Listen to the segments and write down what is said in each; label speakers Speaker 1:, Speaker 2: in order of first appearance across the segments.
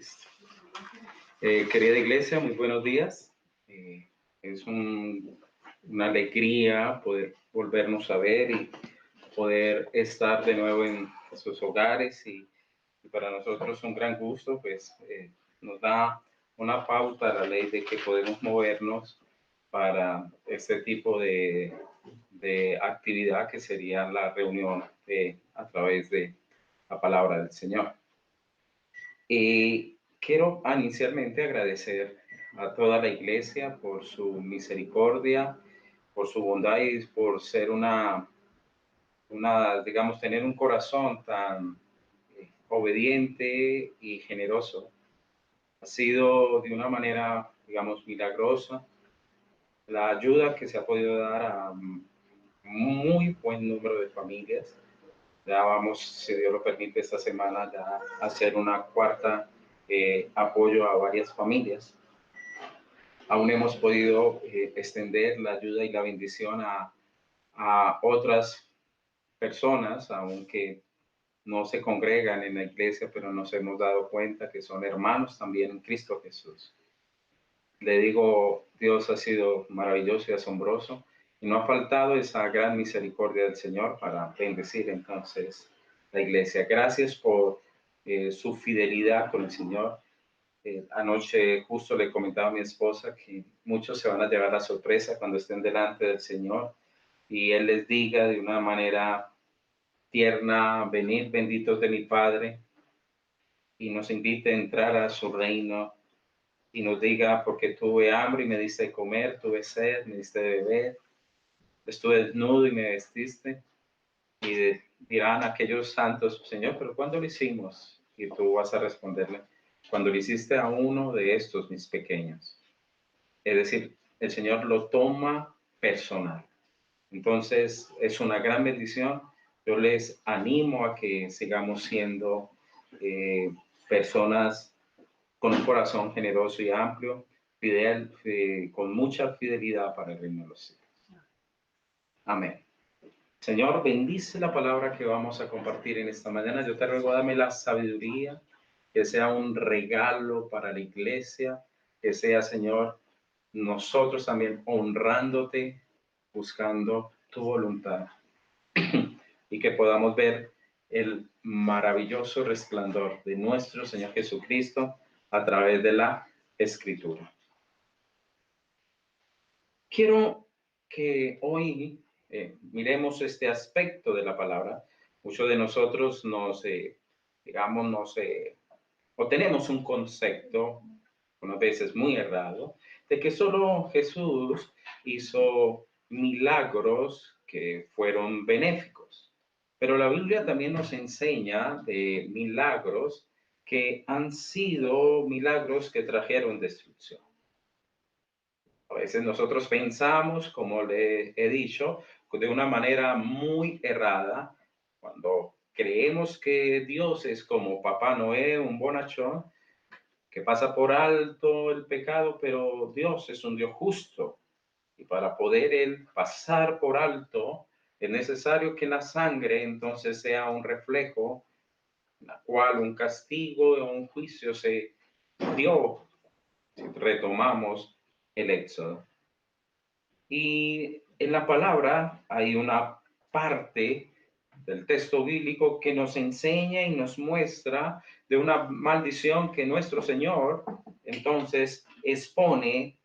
Speaker 1: Cristo. Querida iglesia, muy buenos días. Es una alegría poder volvernos a ver y poder estar de nuevo en sus hogares y para nosotros un gran gusto, pues nos da una pauta la ley de que podemos movernos para este tipo de actividad que sería la reunión a través de la palabra del Señor. Y quiero inicialmente agradecer a toda la iglesia por su misericordia, por su bondad y por ser digamos, tener un corazón tan obediente y generoso. Ha sido de una manera, digamos, milagrosa la ayuda que se ha podido dar a muy buen número de familias. Ya vamos, si Dios lo permite, esta semana ya hacer una cuarta apoyo a varias familias. Aún hemos podido extender la ayuda y la bendición a otras personas, aunque no se congregan en la iglesia, pero nos hemos dado cuenta que son hermanos también en Cristo Jesús. Le digo, Dios ha sido maravilloso y asombroso, y no ha faltado esa gran misericordia del Señor para bendecir entonces la iglesia. Gracias por su fidelidad con el Señor. Anoche justo le comentaba a mi esposa que muchos se van a llevar la sorpresa cuando estén delante del Señor y Él les diga de una manera tierna: venid benditos de mi Padre, y nos invite a entrar a su reino, y nos diga: porque tuve hambre y me diste de comer, tuve sed, me diste de beber, estuve desnudo y me vestiste. Y dirán aquellos santos: Señor, ¿pero cuándo lo hicimos? Y tú vas a responderle: cuando lo hiciste a uno de estos mis pequeños. Es decir, el Señor lo toma personal. Entonces es una gran bendición. Yo les animo a que sigamos siendo personas con un corazón generoso y amplio, con mucha fidelidad para el reino de los cielos. Amén. Señor, bendice la palabra que vamos a compartir en esta mañana. Yo te ruego, dame la sabiduría, que sea un regalo para la iglesia, que sea, Señor, nosotros también honrándote, buscando tu voluntad, y que podamos ver el maravilloso resplandor de nuestro Señor Jesucristo a través de la Escritura. Quiero que hoy miremos este aspecto de la palabra. Muchos de nosotros o tenemos un concepto, unas veces muy errado, de que solo Jesús hizo milagros que fueron benéficos. Pero la Biblia también nos enseña de milagros que han sido milagros que trajeron destrucción. A veces nosotros pensamos, como le he dicho, de una manera muy errada, cuando creemos que Dios es como Papá Noé, un bonachón, que pasa por alto el pecado, pero Dios es un Dios justo. Y para poder Él pasar por alto, es necesario que la sangre entonces sea un reflejo, en la cual un castigo o un juicio se dio, si retomamos el Éxodo. Y en la palabra hay una parte del texto bíblico que nos enseña y nos muestra de una maldición que nuestro Señor entonces expone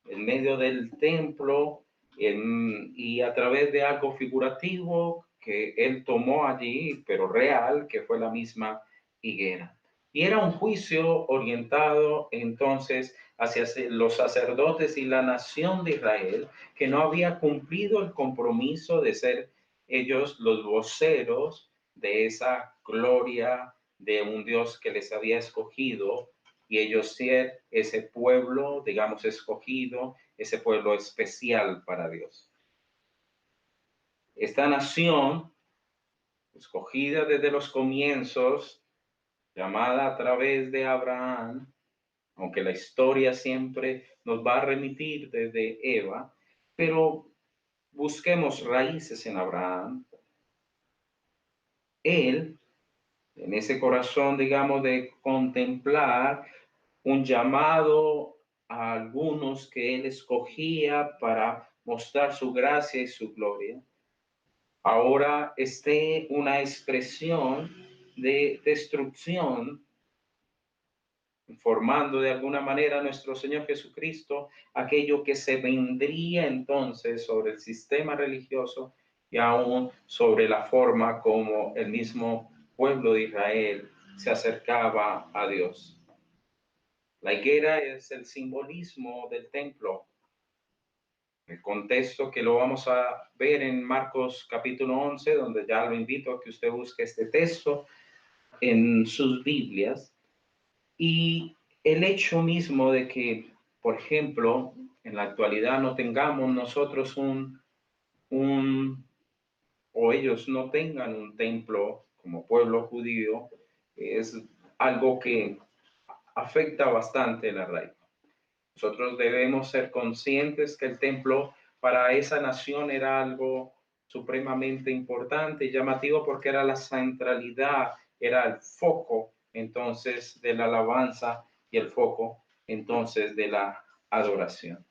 Speaker 1: en medio del templo y a través de algo figurativo que Él tomó allí, pero real, que fue la misma higuera. Y era un juicio orientado entonces hacia los sacerdotes y la nación de Israel, que no había cumplido el compromiso de ser ellos los voceros de esa gloria de un Dios que les había escogido, y ellos ser ese pueblo, digamos, escogido, ese pueblo especial para Dios. Esta nación, escogida desde los comienzos, llamada a través de Abraham, aunque la historia siempre nos va a remitir desde Eva, pero busquemos raíces en Abraham. Él En ese corazón, digamos, de contemplar un llamado a algunos que él escogía para mostrar su gracia y su gloria, ahora esté una expresión de destrucción, informando de alguna manera a nuestro Señor Jesucristo aquello que se vendría entonces sobre el sistema religioso y aún sobre la forma como el mismo pueblo de Israel se acercaba a Dios. La higuera es el simbolismo del templo. El contexto que lo vamos a ver en Marcos capítulo 11, donde ya lo invito a que usted busque este texto en sus Biblias. Y el hecho mismo de que, por ejemplo, en la actualidad no tengamos nosotros o ellos no tengan un templo como pueblo judío, es algo que afecta bastante la raíz. Nosotros debemos ser conscientes que el templo para esa nación era algo supremamente importante y llamativo porque era la centralidad, era el foco entonces de la alabanza y el foco entonces de la adoración.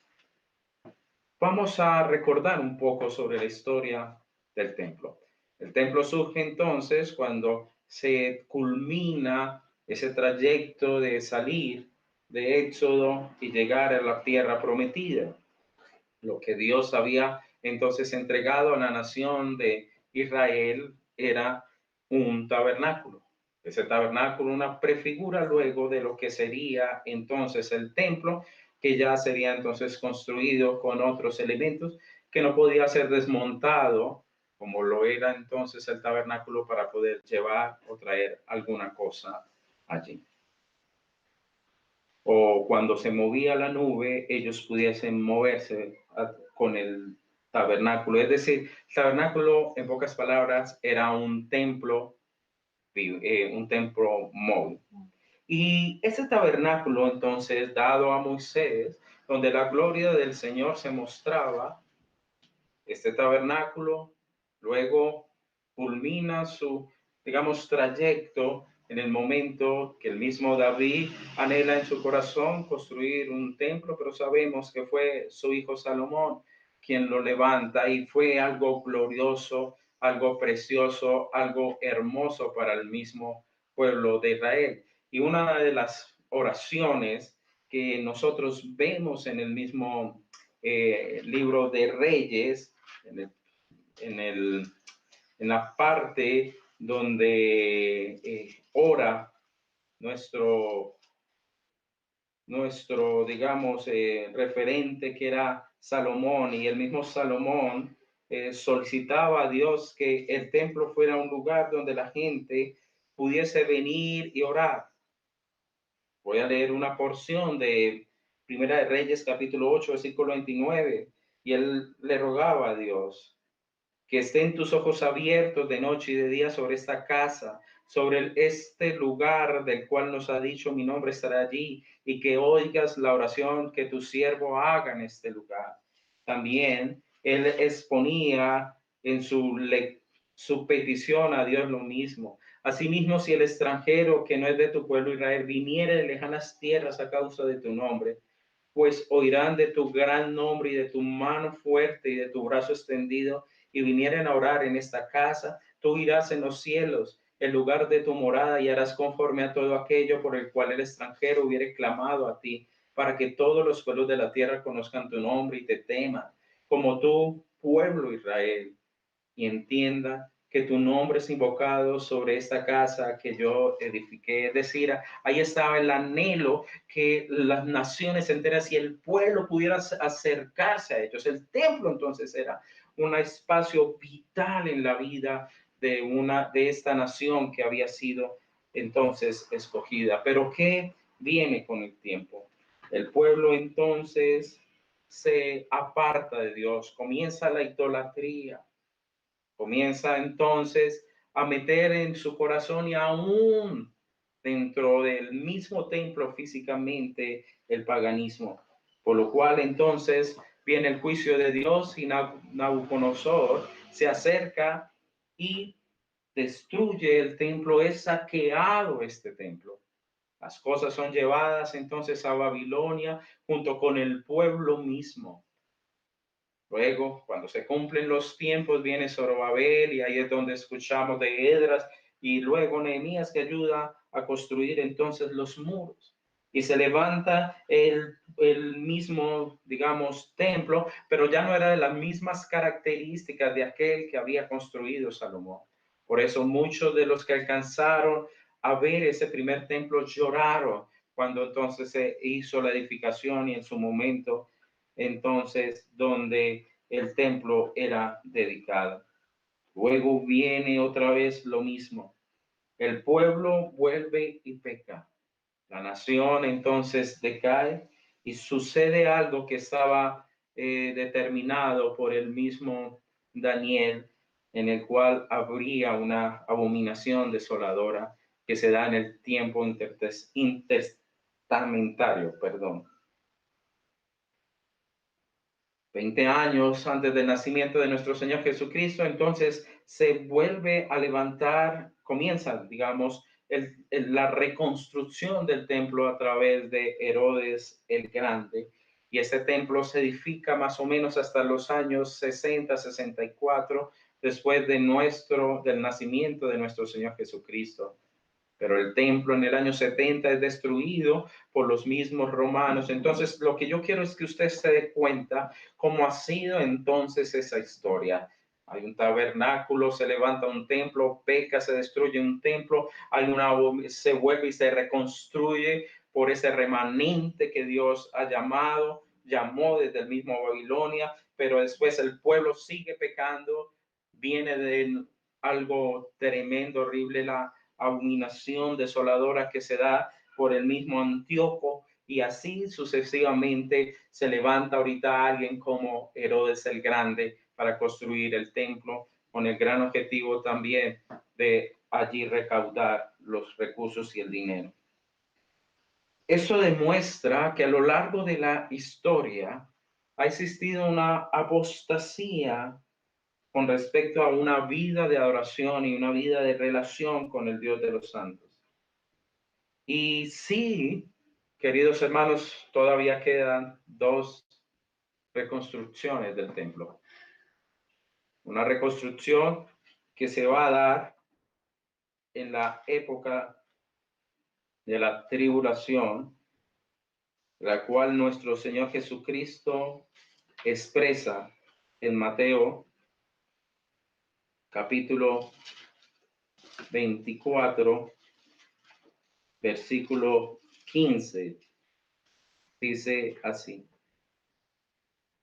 Speaker 1: Vamos a recordar un poco sobre la historia del templo. El templo surge entonces cuando se culmina ese trayecto de salir de Éxodo y llegar a la tierra prometida. Lo que Dios había entonces entregado a la nación de Israel era un tabernáculo. Ese tabernáculo, una prefigura luego de lo que sería entonces el templo, que ya sería entonces construido con otros elementos, que no podía ser desmontado como lo era entonces el tabernáculo para poder llevar o traer alguna cosa allí. O cuando se movía la nube, ellos pudiesen moverse con el tabernáculo. Es decir, el tabernáculo, en pocas palabras, era un templo móvil. Y ese tabernáculo, entonces, dado a Moisés, donde la gloria del Señor se mostraba, este tabernáculo luego culmina su, digamos, trayecto en el momento que el mismo David anhela en su corazón construir un templo, pero sabemos que fue su hijo Salomón quien lo levanta y fue algo glorioso, algo precioso, algo hermoso para el mismo pueblo de Israel. Y una de las oraciones que nosotros vemos en el mismo libro de Reyes, en, el, en la parte donde ora nuestro, digamos, referente que era Salomón, y el mismo Salomón solicitaba a Dios que el templo fuera un lugar donde la gente pudiese venir y orar. Voy a leer una porción de Primera de Reyes, capítulo 8, versículo 29, y él le rogaba a Dios que estén tus ojos abiertos de noche y de día sobre esta casa, sobre este lugar del cual nos ha dicho mi nombre estará allí, y que oigas la oración que tu siervo haga en este lugar. También él exponía en su petición a Dios lo mismo. Asimismo, si el extranjero que no es de tu pueblo Israel viniere de lejanas tierras a causa de tu nombre, pues oirán de tu gran nombre y de tu mano fuerte y de tu brazo extendido, y vinieren a orar en esta casa, tú irás en los cielos, el lugar de tu morada, y harás conforme a todo aquello por el cual el extranjero hubiere clamado a ti, para que todos los pueblos de la tierra conozcan tu nombre y te teman, como tu pueblo Israel, y entiendan que tu nombre es invocado sobre esta casa que yo edifiqué. Es decir, ahí estaba el anhelo que las naciones enteras y el pueblo pudiera acercarse a ellos. El templo entonces era un espacio vital en la vida de esta nación que había sido entonces escogida. Pero ¿qué viene con el tiempo? El pueblo entonces se aparta de Dios, comienza la idolatría. Comienza entonces a meter en su corazón y aún dentro del mismo templo físicamente el paganismo. Por lo cual entonces viene el juicio de Dios y Nabucodonosor se acerca y destruye el templo, es saqueado este templo. Las cosas son llevadas entonces a Babilonia junto con el pueblo mismo. Luego, cuando se cumplen los tiempos, viene Zorobabel y ahí es donde escuchamos de Esdras y luego Nehemías que ayuda a construir entonces los muros. Y se levanta el mismo, digamos, templo, pero ya no era de las mismas características de aquel que había construido Salomón. Por eso muchos de los que alcanzaron a ver ese primer templo lloraron cuando entonces se hizo la edificación y en su momento entonces donde el templo era dedicado. Luego viene otra vez lo mismo. El pueblo vuelve y peca. La nación entonces decae y sucede algo que estaba determinado por el mismo Daniel, en el cual habría una abominación desoladora que se da en el tiempo intertestamentario, perdón. 20 años antes del nacimiento de nuestro Señor Jesucristo, entonces se vuelve a levantar, comienza, digamos, la reconstrucción del templo a través de Herodes el Grande. Y ese templo se edifica más o menos hasta los años 60, 64, después del nacimiento de nuestro Señor Jesucristo. Pero el templo en el año 70 es destruido por los mismos romanos. Entonces, lo que yo quiero es que usted se dé cuenta cómo ha sido entonces esa historia. Hay un tabernáculo, se levanta un templo, peca, se destruye un templo, se vuelve y se reconstruye por ese remanente que Dios ha llamó desde el mismo Babilonia, pero después el pueblo sigue pecando, viene de algo tremendo, horrible, la abominación desoladora que se da por el mismo Antíoco y así sucesivamente se levanta ahorita alguien como Herodes el Grande para construir el templo con el gran objetivo también de allí recaudar los recursos y el dinero. Eso demuestra que a lo largo de la historia ha existido una apostasía con respecto a una vida de adoración y una vida de relación con el Dios de los santos. Y sí, queridos hermanos, todavía quedan dos reconstrucciones del templo. Una reconstrucción que se va a dar en la época de la tribulación, la cual nuestro Señor Jesucristo expresa en Mateo capítulo 24, versículo 15. Dice así: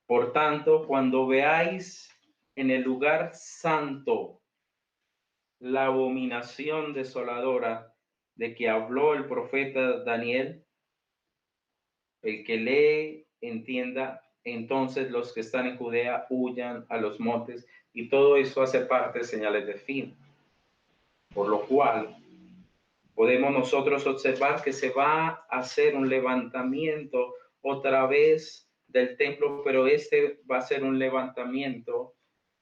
Speaker 1: por tanto, cuando veáis en el lugar santo la abominación desoladora de que habló el profeta Daniel, el que lee entienda, entonces los que están en Judea huyan a los montes, y todo eso hace parte de señales de fin. Por lo cual, podemos nosotros observar que se va a hacer un levantamiento otra vez del templo, pero este va a ser un levantamiento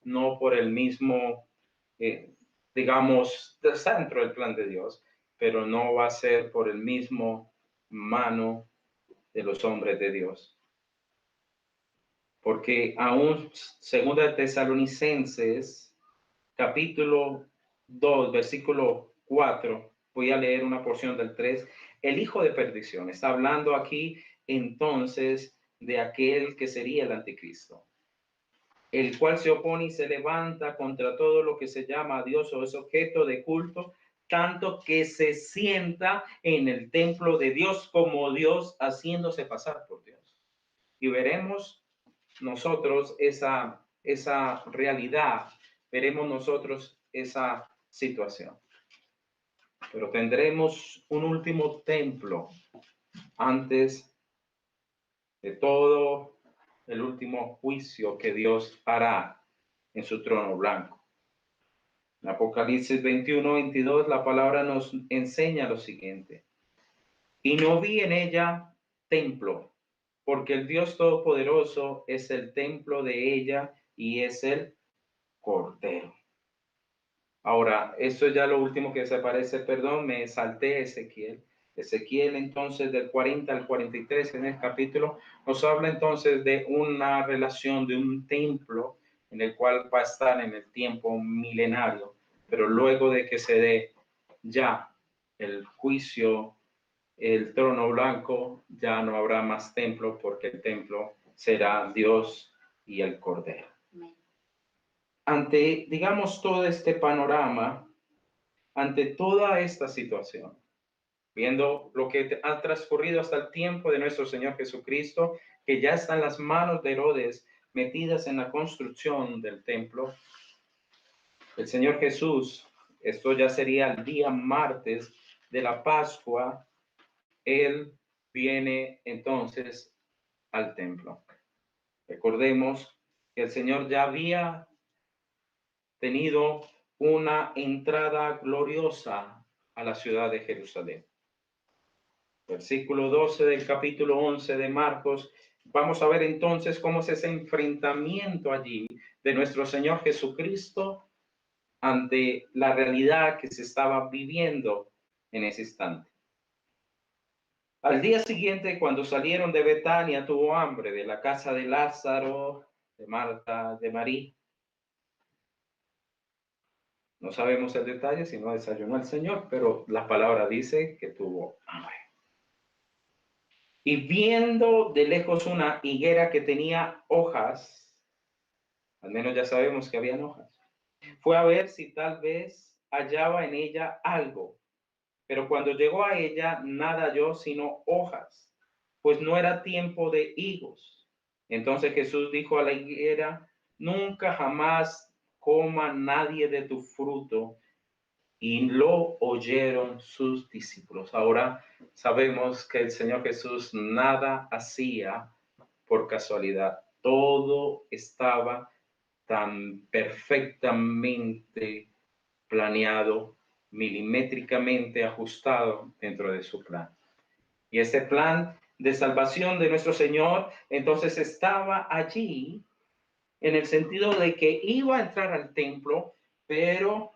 Speaker 1: no por el mismo, digamos, está dentro del plan de Dios, pero no va a ser por el mismo mano de los hombres de Dios. Porque aún, segunda de Tesalonicenses, capítulo 2, versículo 4, voy a leer una porción del 3, el hijo de perdición. Está hablando aquí entonces de aquel que sería el anticristo, el cual se opone y se levanta contra todo lo que se llama Dios o es objeto de culto, tanto que se sienta en el templo de Dios como Dios, haciéndose pasar por Dios. Y veremos nosotros esa realidad, veremos nosotros esa situación. Pero tendremos un último templo antes de todo el último juicio que Dios hará en su trono blanco. En Apocalipsis 21, 22, la palabra nos enseña lo siguiente: y no vi en ella templo, porque el Dios Todopoderoso es el templo de ella y es el Cordero. Ahora, esto es ya lo último que se parece, perdón, me salté Ezequiel. Ezequiel entonces del 40 al 43 en el capítulo nos habla entonces de una relación de un templo en el cual va a estar en el tiempo milenario, pero luego de que se dé ya el juicio, el trono blanco, ya no habrá más templo porque el templo será Dios y el Cordero. Ante, digamos, todo este panorama, ante toda esta situación, viendo lo que ha transcurrido hasta el tiempo de nuestro Señor Jesucristo, que ya están las manos de Herodes metidas en la construcción del templo, el Señor Jesús, esto ya sería el día martes de la Pascua, Él viene entonces al templo. Recordemos que el Señor ya había tenido una entrada gloriosa a la ciudad de Jerusalén. Versículo 12 del capítulo 11 de Marcos, vamos a ver entonces cómo es ese enfrentamiento allí de nuestro Señor Jesucristo ante la realidad que se estaba viviendo en ese instante. Al día siguiente, cuando salieron de Betania, tuvo hambre de la casa de Lázaro, de Marta, de María. No sabemos el detalle si no desayunó el Señor, pero la palabra dice que tuvo hambre. Y viendo de lejos una higuera que tenía hojas, al menos ya sabemos que habían hojas, fue a ver si tal vez hallaba en ella algo. Pero cuando llegó a ella, nada halló sino hojas, pues no era tiempo de higos. Entonces Jesús dijo a la higuera: nunca jamás coma nadie de tu fruto. Y lo oyeron sus discípulos. Ahora sabemos que el Señor Jesús nada hacía por casualidad. Todo estaba tan perfectamente planeado, milimétricamente ajustado dentro de su plan. Y ese plan de salvación de nuestro Señor entonces estaba allí en el sentido de que iba a entrar al templo, pero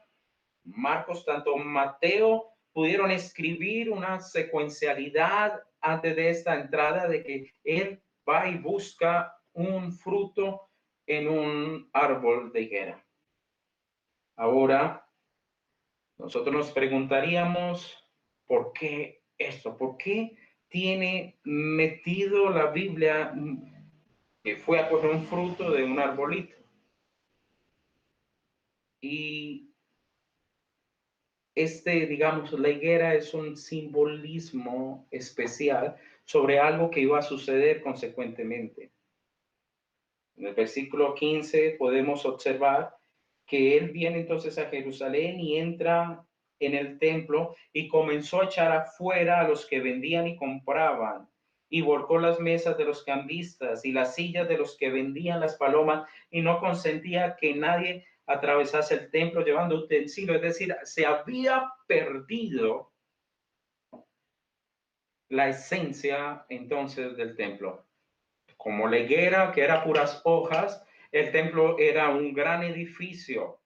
Speaker 1: Marcos, tanto Mateo pudieron escribir una secuencialidad antes de esta entrada de que él va y busca un fruto en un árbol de higuera. Ahora, nosotros nos preguntaríamos, ¿por qué esto? ¿Por qué tiene metido la Biblia que fue a coger un fruto de un arbolito? Y digamos, la higuera es un simbolismo especial sobre algo que iba a suceder consecuentemente. En el versículo 15 podemos observar que él viene entonces a Jerusalén y entra en el templo y comenzó a echar afuera a los que vendían y compraban, y volcó las mesas de los cambistas y las sillas de los que vendían las palomas, y no consentía que nadie atravesase el templo llevando utensilios. Es decir, se había perdido la esencia entonces del templo. Como la higuera, que era puras hojas, el templo era un gran edificio,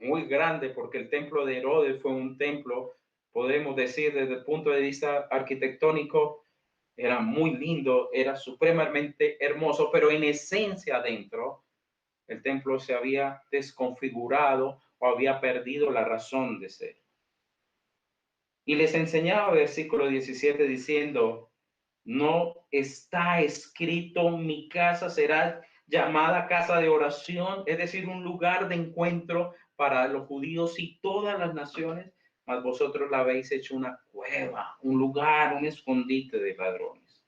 Speaker 1: muy grande, porque el templo de Herodes fue un templo, podemos decir, desde el punto de vista arquitectónico, era muy lindo, era supremamente hermoso, pero en esencia dentro, el templo se había desconfigurado o había perdido la razón de ser. Y les enseñaba, versículo 17, diciendo: no está escrito, mi casa será llamada casa de oración, es decir, un lugar de encuentro para los judíos y todas las naciones, mas vosotros la habéis hecho una cueva, un lugar, un escondite de ladrones.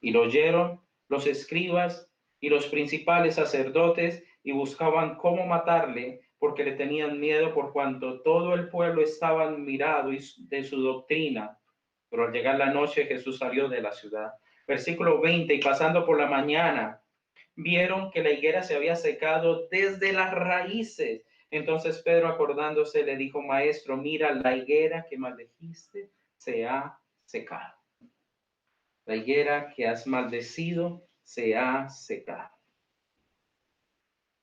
Speaker 1: Y lo oyeron los escribas y los principales sacerdotes y buscaban cómo matarle, porque le tenían miedo por cuanto todo el pueblo estaba admirado de su doctrina. Pero al llegar la noche, Jesús salió de la ciudad. Versículo 20, y pasando por la mañana, vieron que la higuera se había secado desde las raíces. Entonces Pedro, acordándose, le dijo: maestro, mira, la higuera que maldijiste se ha secado. La higuera que has maldecido se ha secado.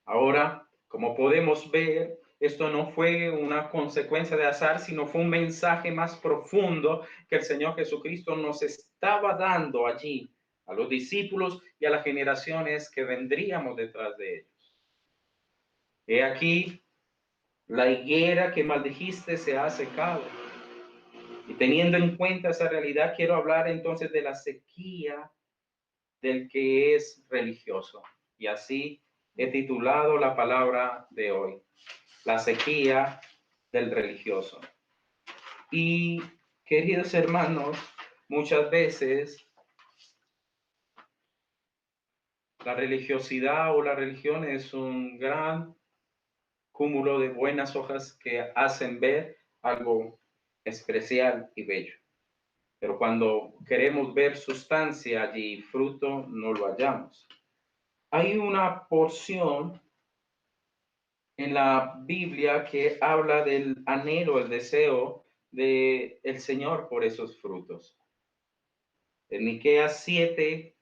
Speaker 1: Ahora, como podemos ver, Esto no fue una consecuencia de azar, sino fue un mensaje más profundo que el Señor Jesucristo nos estaba dando allí a los discípulos y a las generaciones que vendríamos detrás de ellos. He aquí, la higuera que maldijiste se ha secado. Y teniendo en cuenta esa realidad, quiero hablar entonces de la sequía del que es religioso. Y así he titulado la palabra de hoy, la sequía del religioso. Y queridos hermanos, muchas veces la religiosidad o la religión es un gran cúmulo de buenas hojas que hacen ver algo especial y bello. Pero cuando queremos ver sustancia allí, fruto, no lo hallamos. Hay una porción en la Biblia que habla del anhelo, el deseo del Señor por esos frutos. En Miqueas 7,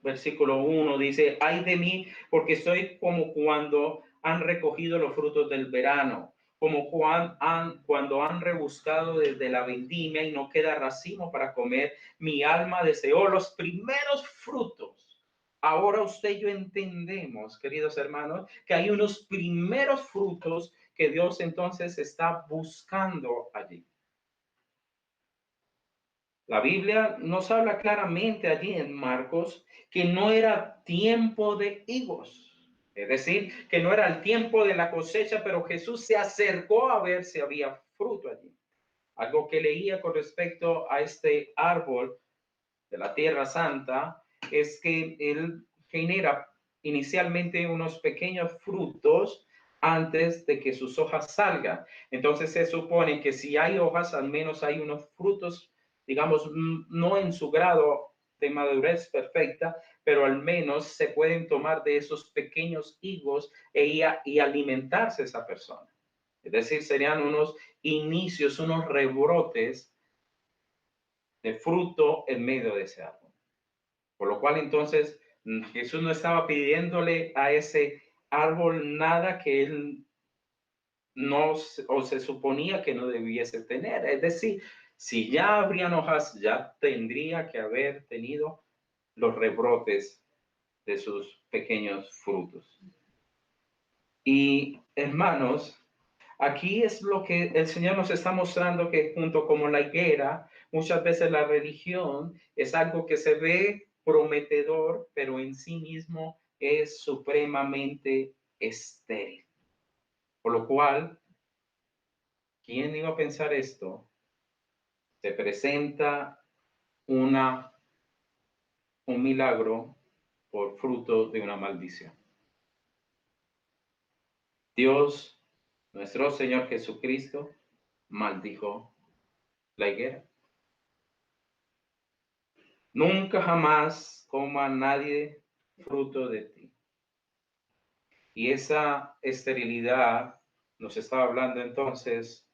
Speaker 1: versículo 1 dice, ay de mí, porque soy como cuando han recogido los frutos del verano, como cuando han rebuscado desde la vendimia y no queda racimo para comer. Mi alma deseó los primeros frutos. Ahora usted y yo entendemos, queridos hermanos, que hay unos primeros frutos que Dios entonces está buscando allí. La Biblia nos habla claramente allí en Marcos que no era tiempo de higos, es decir, que no era el tiempo de la cosecha, pero Jesús se acercó a ver si había fruto allí. Algo que leía con respecto a este árbol de la Tierra Santa es que él genera inicialmente unos pequeños frutos antes de que sus hojas salgan. Entonces se supone que si hay hojas, al menos hay unos frutos, digamos, no en su grado de madurez perfecta, pero al menos se pueden tomar de esos pequeños higos y alimentarse esa persona. Es decir, serían unos inicios, unos rebrotes de fruto en medio de ese árbol. Por lo cual entonces Jesús no estaba pidiéndole a ese árbol nada que él no o se suponía que no debiese tener. Es decir, si ya habrían hojas, ya tendría que haber tenido los rebrotes de sus pequeños frutos. Y hermanos, aquí es lo que el Señor nos está mostrando, que junto como la higuera, muchas veces la religión es algo que se ve prometedor, pero en sí mismo es supremamente estéril. Por lo cual, ¿quién iba a pensar esto? Se presenta un milagro por fruto de una maldición. Dios, nuestro Señor Jesucristo, maldijo la higuera. Nunca jamás coma nadie fruto de ti. Y esa esterilidad nos estaba hablando entonces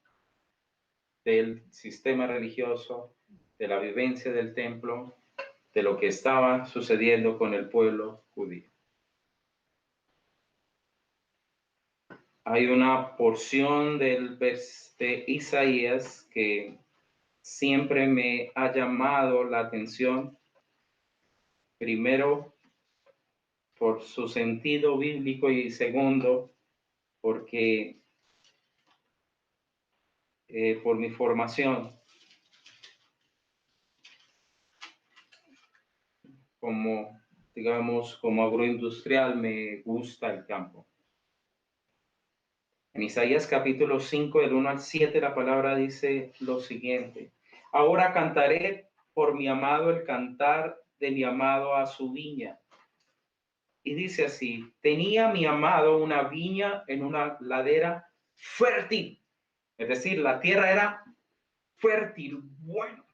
Speaker 1: del sistema religioso, de la vivencia del templo, de lo que estaba sucediendo con el pueblo judío. Hay una porción de Isaías que siempre me ha llamado la atención. Primero, por su sentido bíblico, y segundo, porque por mi formación como, digamos, como agroindustrial, me gusta el campo. En Isaías capítulo 5, del 1 al 7, la palabra dice lo siguiente: ahora cantaré por mi amado el cantar de mi amado a su viña. Y dice así: tenía mi amado una viña en una ladera fértil. Es decir, la tierra era fértil, bueno.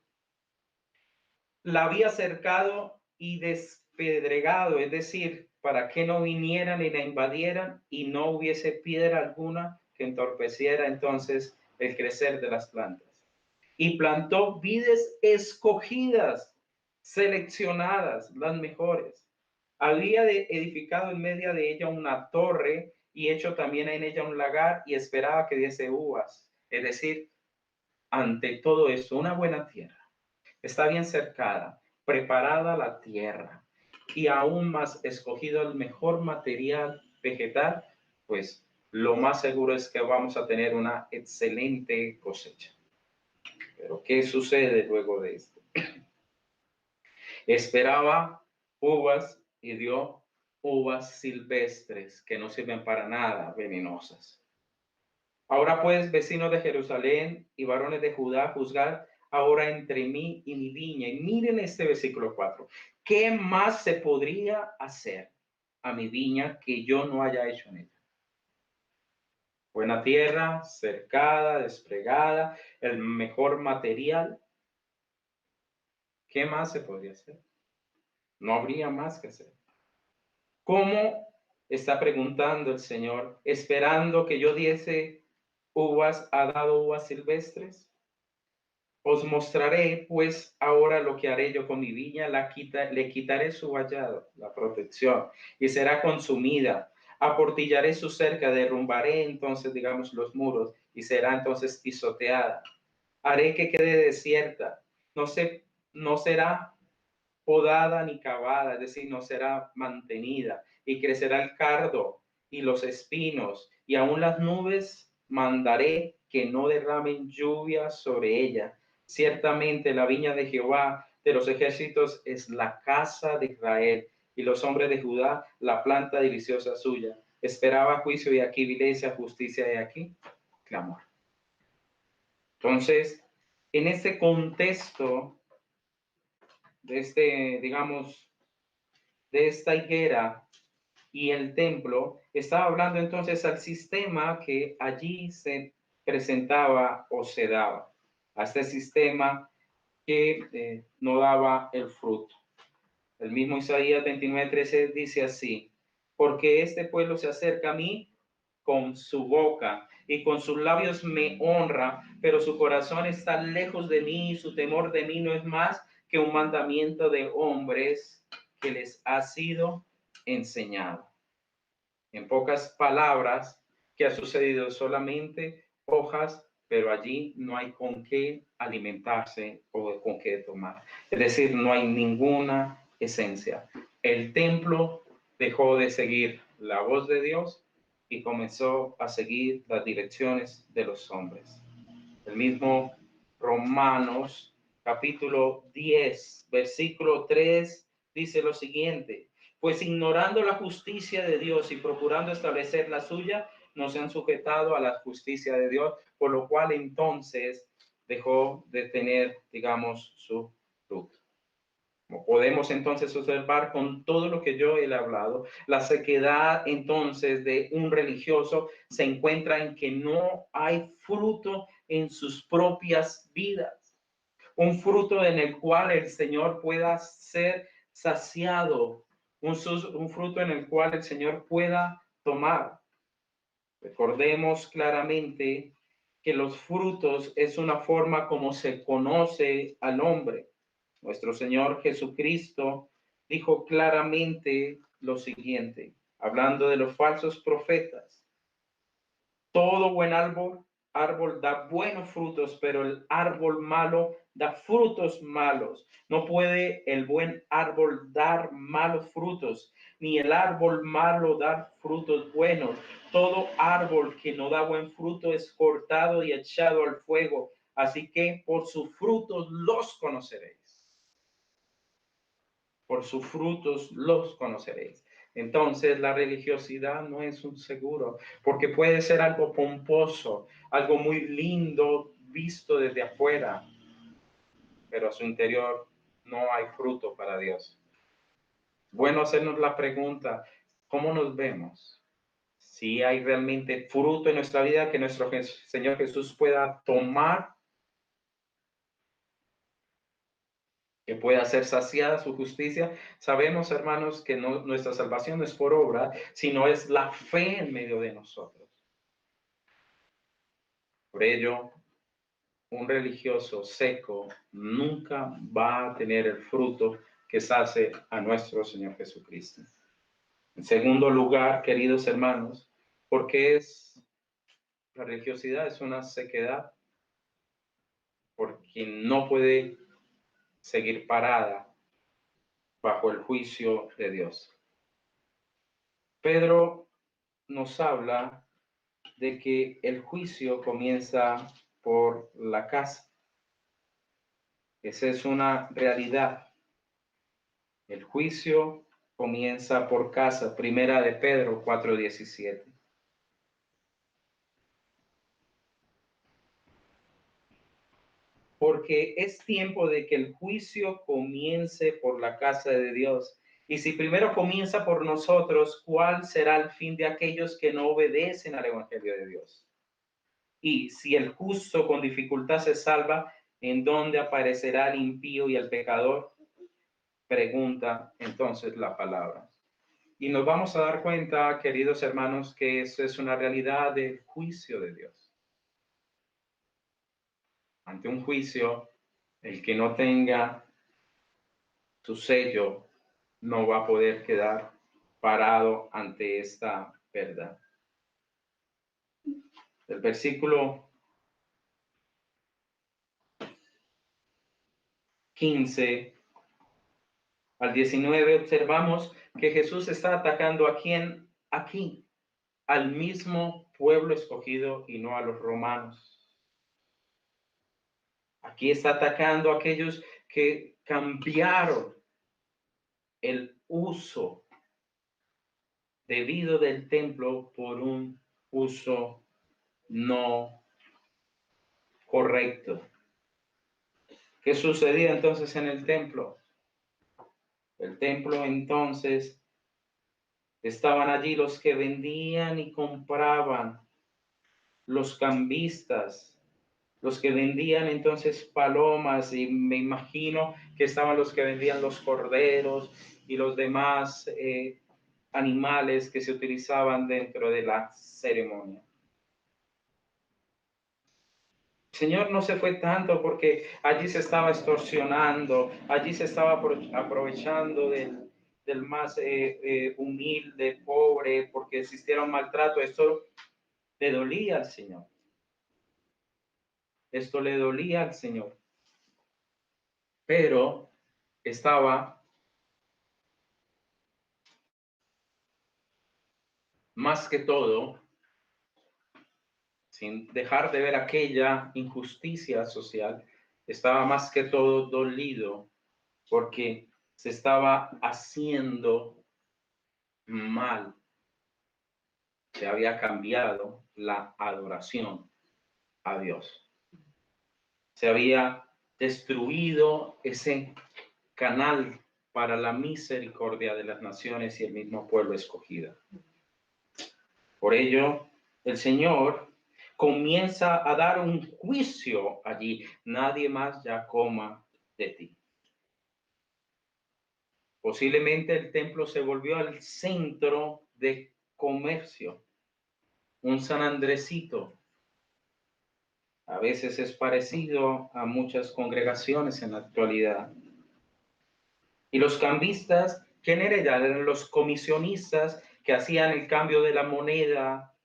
Speaker 1: La había cercado y despedregado, es decir, para que no vinieran y la invadieran y no hubiese piedra alguna que entorpeciera entonces el crecer de las plantas. Y plantó vides escogidas, seleccionadas, las mejores. Había edificado en medio de ella una torre y hecho también en ella un lagar y esperaba que diese uvas. Es decir, ante todo esto, una buena tierra. Está bien cercada, preparada la tierra y aún más escogido el mejor material vegetal, pues lo más seguro es que vamos a tener una excelente cosecha. Pero ¿qué sucede luego de esto? Esperaba uvas y dio uvas silvestres que no sirven para nada, venenosas. Ahora pues, vecinos de Jerusalén y varones de Judá, juzgad ahora entre mí y mi viña. Y miren este versículo 4. ¿Qué más se podría hacer a mi viña que yo no haya hecho en ella? Buena tierra, cercada, desplegada, el mejor material. ¿Qué más se podría hacer? No habría más que hacer. ¿Cómo está preguntando el Señor, esperando que yo diese uvas, ha dado uvas silvestres? Os mostraré pues ahora lo que haré yo con mi viña, le quitaré su vallado, la protección, y será consumida. Aportillaré su cerca, derrumbaré entonces, digamos, los muros, y será entonces pisoteada. Haré que quede desierta, no será podada ni cavada, es decir, no será mantenida, y crecerá el cardo y los espinos, y aún las nubes mandaré que no derramen lluvia sobre ella. Ciertamente la viña de Jehová de los ejércitos es la casa de Israel, y los hombres de Judá la planta deliciosa suya. Esperaba juicio y aquí evidencia, justicia y aquí clamor. Entonces, en este contexto de digamos, de esta higuera y el templo, estaba hablando entonces al sistema que allí se presentaba o se daba, a este sistema que no daba el fruto. El mismo Isaías 29:13 dice así: porque este pueblo se acerca a mí con su boca y con sus labios me honra, pero su corazón está lejos de mí y su temor de mí no es más que un mandamiento de hombres que les ha sido enseñado. En pocas palabras, ¿qué ha sucedido? Solamente hojas, pero allí no hay con qué alimentarse o con qué tomar. Es decir, no hay ninguna esencia. El templo dejó de seguir la voz de Dios y comenzó a seguir las direcciones de los hombres. El mismo Romanos capítulo 10, versículo 3 dice lo siguiente: pues ignorando la justicia de Dios y procurando establecer la suya, no se han sujetado a la justicia de Dios, por lo cual entonces dejó de tener, digamos, su fruto. Como podemos entonces observar con todo lo que yo he hablado, la sequedad entonces de un religioso se encuentra en que no hay fruto en sus propias vidas. Un fruto en el cual el Señor pueda ser saciado, un fruto en el cual el Señor pueda tomar. Recordemos claramente que los frutos es una forma como se conoce al hombre. Nuestro Señor Jesucristo dijo claramente lo siguiente, hablando de los falsos profetas: todo buen árbol da buenos frutos, pero el árbol malo da frutos malos. No puede el buen árbol dar malos frutos, ni el árbol malo dar frutos buenos. Todo árbol que no da buen fruto es cortado y echado al fuego. Así que por sus frutos los conoceréis. Por sus frutos los conoceréis. Entonces, la religiosidad no es un seguro, porque puede ser algo pomposo, algo muy lindo visto desde afuera, pero a su interior no hay fruto para Dios. Bueno, hacernos la pregunta: ¿cómo nos vemos? Si hay realmente fruto en nuestra vida que nuestro Señor Jesús pueda tomar, que pueda ser saciada su justicia. Sabemos, hermanos, que nuestra salvación no es por obra, sino es la fe en medio de nosotros. Por ello, un religioso seco nunca va a tener el fruto que sacie a nuestro Señor Jesucristo. En segundo lugar, queridos hermanos, Porque la religiosidad es una sequedad, porque no puede seguir parada bajo el juicio de Dios. Pedro nos habla de que el juicio comienza por la casa. Esa es una realidad. El juicio comienza por casa. Primera de Pedro 4:17. Porque es tiempo de que el juicio comience por la casa de Dios. Y si primero comienza por nosotros, ¿cuál será el fin de aquellos que no obedecen al Evangelio de Dios? Y si el justo con dificultad se salva, ¿en dónde aparecerá el impío y el pecador? Pregunta entonces la palabra. Y nos vamos a dar cuenta, queridos hermanos, que eso es una realidad del juicio de Dios. Ante un juicio, el que no tenga su sello no va a poder quedar parado ante esta verdad. El versículo 15 al 19 observamos que Jesús está atacando a quién aquí, al mismo pueblo escogido y no a los romanos. Aquí está atacando a aquellos que cambiaron el uso debido del templo por un uso no correcto. ¿Qué sucedía entonces en el templo? El templo entonces estaban allí los que vendían y compraban, los cambistas, los que vendían entonces palomas, y me imagino que estaban los que vendían los corderos y los demás animales que se utilizaban dentro de la ceremonia. El Señor no se fue tanto porque allí se estaba extorsionando, allí se estaba aprovechando del más humilde, pobre, porque existiera un maltrato. Esto le dolía al Señor. Esto le dolía al Señor. Pero estaba más que todo, sin dejar de ver aquella injusticia social, estaba más que todo dolido porque se estaba haciendo mal. Se había cambiado la adoración a Dios. Se había destruido ese canal para la misericordia de las naciones y el mismo pueblo escogido. Por ello, el Señor comienza a dar un juicio allí. Nadie más ya coma de ti. Posiblemente el templo se volvió al centro de comercio, un San Andresito. A veces es parecido a muchas congregaciones en la actualidad. Y los cambistas, ¿quién eran? Los comisionistas que hacían el cambio de la moneda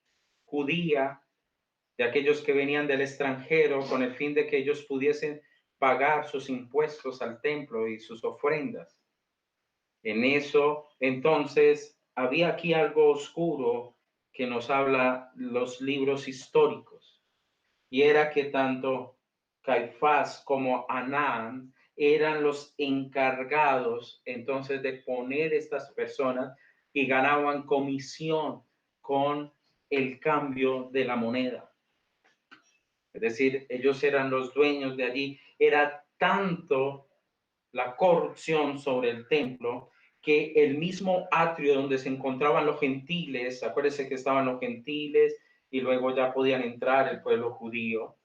Speaker 1: judía, de aquellos que venían del extranjero, con el fin de que ellos pudiesen pagar sus impuestos al templo y sus ofrendas. En eso, entonces, había aquí algo oscuro que nos habla los libros históricos, y era que tanto Caifás como Anán eran los encargados entonces de poner estas personas y ganaban comisión con el cambio de la moneda. Es decir, ellos eran los dueños de allí. Era tanto la corrupción sobre el templo que el mismo atrio donde se encontraban los gentiles, acuérdense que estaban los gentiles y luego ya podían entrar el pueblo judío,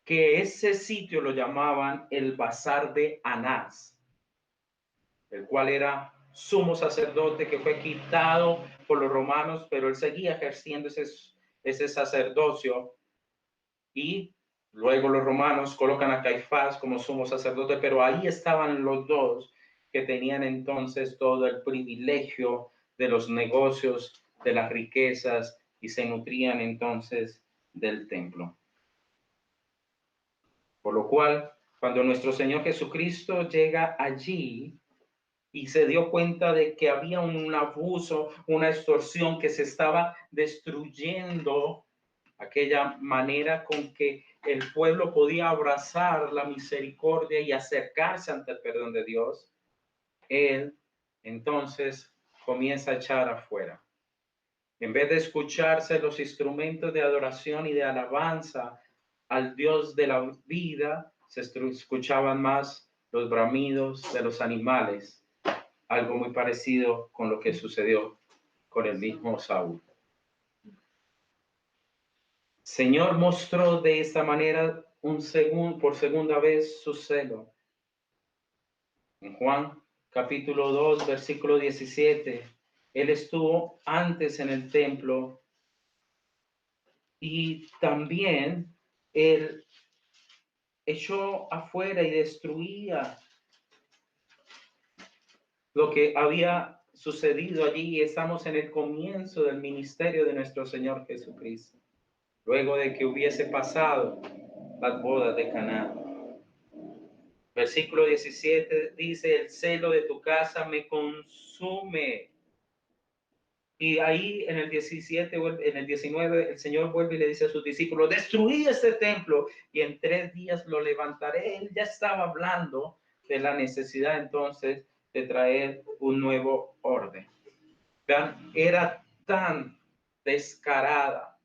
Speaker 1: que ese sitio lo llamaban el Bazar de Anás, el cual era sumo sacerdote que fue quitado por los romanos, pero él seguía ejerciendo ese sacerdocio, y luego los romanos colocan a Caifás como sumo sacerdote, pero ahí estaban los dos que tenían entonces todo el privilegio de los negocios de las riquezas y se nutrían entonces del templo. Por lo cual, cuando nuestro Señor Jesucristo llega allí y se dio cuenta de que había un abuso, una extorsión, que se estaba destruyendo aquella manera con que el pueblo podía abrazar la misericordia y acercarse ante el perdón de Dios, Él entonces comienza a echar afuera. En vez de escucharse los instrumentos de adoración y de alabanza al Dios de la vida, se escuchaban más los bramidos de los animales, algo muy parecido con lo que sucedió con el mismo Saúl. Señor mostró de esta manera por segunda vez su celo. En Juan capítulo 2, versículo 17, Él estuvo antes en el templo y también Él echó afuera y destruía lo que había sucedido allí. Estamos en el comienzo del ministerio de nuestro Señor Jesucristo, luego de que hubiese pasado las bodas de Caná. Versículo 17 dice: el celo de tu casa me consume. Y ahí en el 17, en el 19, el Señor vuelve y le dice a sus discípulos: destruí este templo y en 3 días lo levantaré. Él ya estaba hablando de la necesidad entonces de traer un nuevo orden. Vean, era tan descarada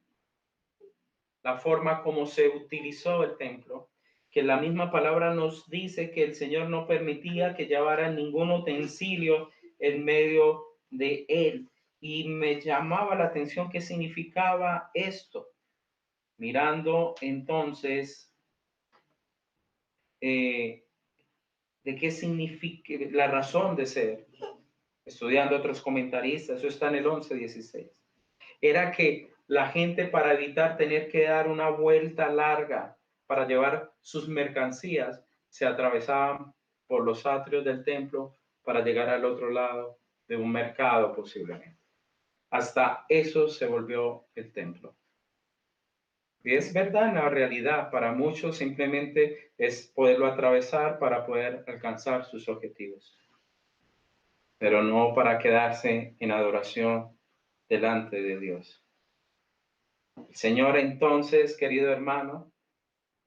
Speaker 1: la forma como se utilizó el templo, que la misma palabra nos dice que el Señor no permitía que llevaran ningún utensilio en medio de él. Y me llamaba la atención qué significaba esto. Mirando entonces de qué significa la razón de ser, estudiando otros comentaristas, eso está en el 11:16. Era que la gente, para evitar tener que dar una vuelta larga para llevar sus mercancías, se atravesaban por los atrios del templo para llegar al otro lado de un mercado posiblemente. Hasta eso se volvió el templo. Y es verdad, en la realidad, para muchos simplemente es poderlo atravesar para poder alcanzar sus objetivos, pero no para quedarse en adoración delante de Dios. El Señor entonces, querido hermano,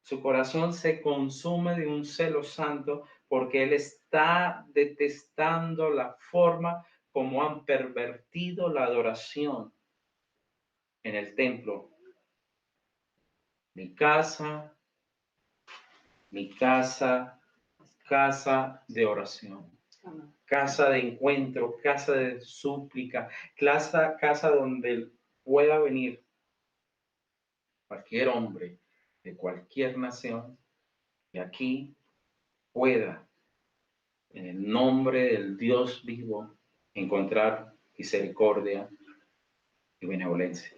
Speaker 1: su corazón se consume de un celo santo porque Él está detestando la forma como han pervertido la adoración en el templo. Mi casa, casa de oración, casa de encuentro, casa de súplica, casa donde pueda venir cualquier hombre de cualquier nación y aquí pueda, en el nombre del Dios vivo, encontrar misericordia y benevolencia.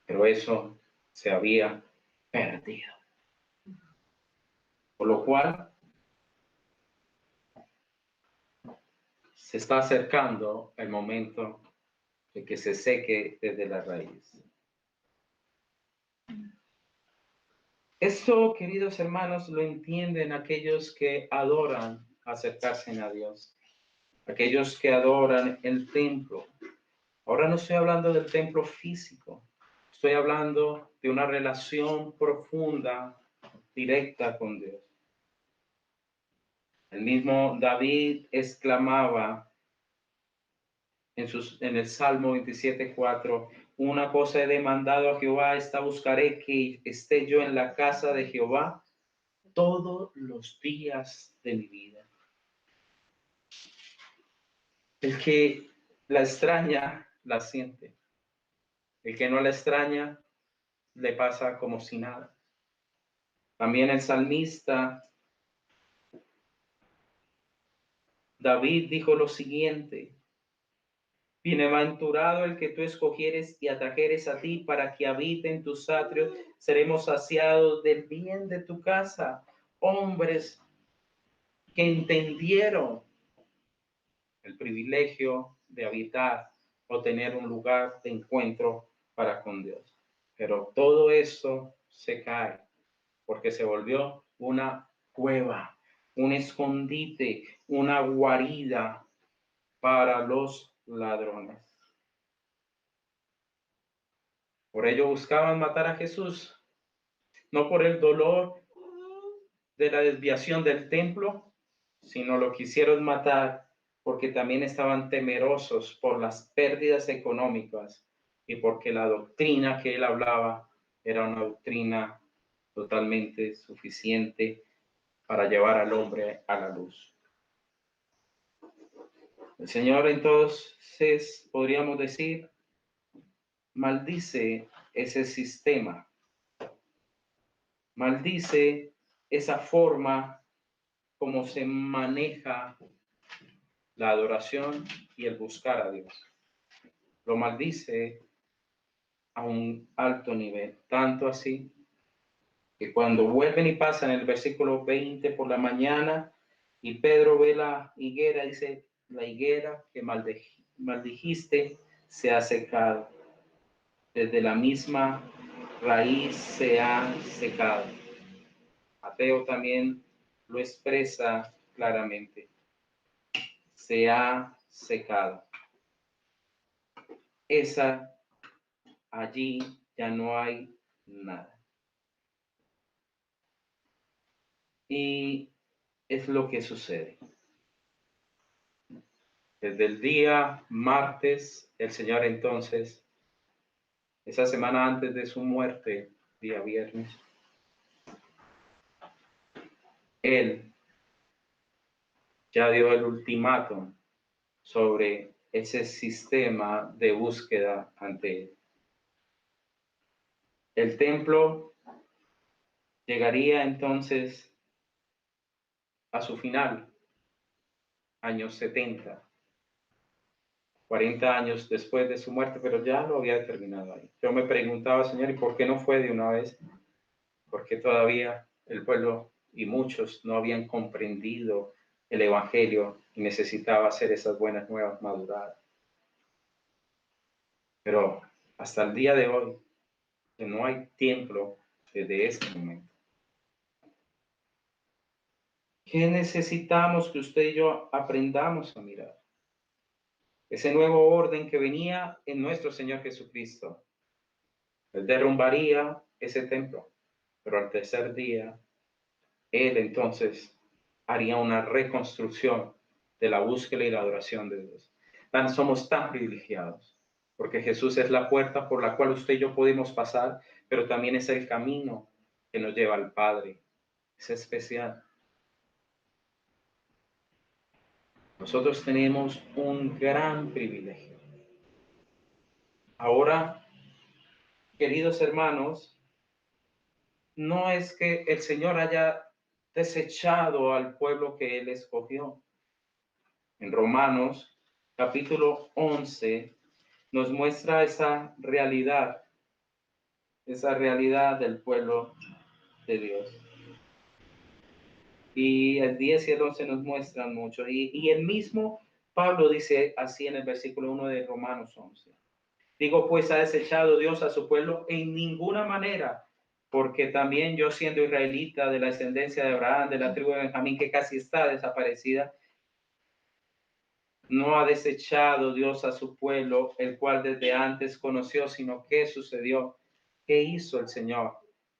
Speaker 1: Pero eso se había perdido. Por lo cual se está acercando el momento de que se seque desde la raíz. Esto, queridos hermanos, lo entienden aquellos que adoran acercarse a Dios, aquellos que adoran el templo. Ahora no estoy hablando del templo físico, estoy hablando de una relación profunda, directa con Dios. El mismo David exclamaba en el Salmo 27:4, una cosa he demandado a Jehová, esta buscaré, que esté yo en la casa de Jehová todos los días de mi vida. El que la extraña, la siente. El que no la extraña, le pasa como si nada. También el salmista David dijo lo siguiente: bienaventurado el que tú escogieres y atrajeres a ti para que habite en tus atrios, seremos saciados del bien de tu casa. Hombres que entendieron el privilegio de habitar o tener un lugar de encuentro para con Dios. Pero todo eso se cae porque se volvió una cueva, un escondite, una guarida para los ladrones. Por ello buscaban matar a Jesús, no por el dolor de la desviación del templo, sino lo quisieron matar porque también estaban temerosos por las pérdidas económicas y porque la doctrina que él hablaba era una doctrina totalmente suficiente para llevar al hombre a la luz. El Señor entonces, podríamos decir, maldice ese sistema, maldice esa forma como se maneja la adoración y el buscar a Dios. Lo maldice a un alto nivel, tanto así que cuando vuelven y pasan el versículo 20 por la mañana y Pedro ve la higuera, dice, la higuera que maldijiste se ha secado, desde la misma raíz se ha secado. Mateo también lo expresa claramente, se ha secado. Allí ya no hay nada. Y es lo que sucede. Desde el día martes, el Señor entonces, esa semana antes de su muerte, día viernes, Él ya dio el ultimátum sobre ese sistema de búsqueda ante Él. El templo llegaría entonces a su final, años 70, 40 años después de su muerte, pero ya lo había terminado ahí. Yo me preguntaba, Señor, ¿y por qué no fue de una vez? Porque todavía el pueblo y muchos no habían comprendido el Evangelio y necesitaba hacer esas buenas nuevas maduradas. Pero hasta el día de hoy, que no hay templo desde ese momento. ¿Qué necesitamos que usted y yo aprendamos a mirar? Ese nuevo orden que venía en nuestro Señor Jesucristo. Él derrumbaría ese templo, pero al tercer día, Él entonces haría una reconstrucción de la búsqueda y la adoración de Dios. Somos tan privilegiados, porque Jesús es la puerta por la cual usted y yo podemos pasar, pero también es el camino que nos lleva al Padre. Es especial. Nosotros tenemos un gran privilegio. Ahora, queridos hermanos, no es que el Señor haya desechado al pueblo que Él escogió. En Romanos, capítulo 11, nos muestra esa realidad del pueblo de Dios. Y el 10 y el 11 nos muestran mucho. Y el mismo Pablo dice así en el versículo 1 de Romanos 11. Digo, pues ha desechado Dios a su pueblo en ninguna manera, porque también yo siendo israelita de la descendencia de Abraham, de la tribu de Benjamín, que casi está desaparecida, no ha desechado Dios a su pueblo, el cual desde antes conoció, sino ¿qué sucedió? ¿Qué hizo el Señor?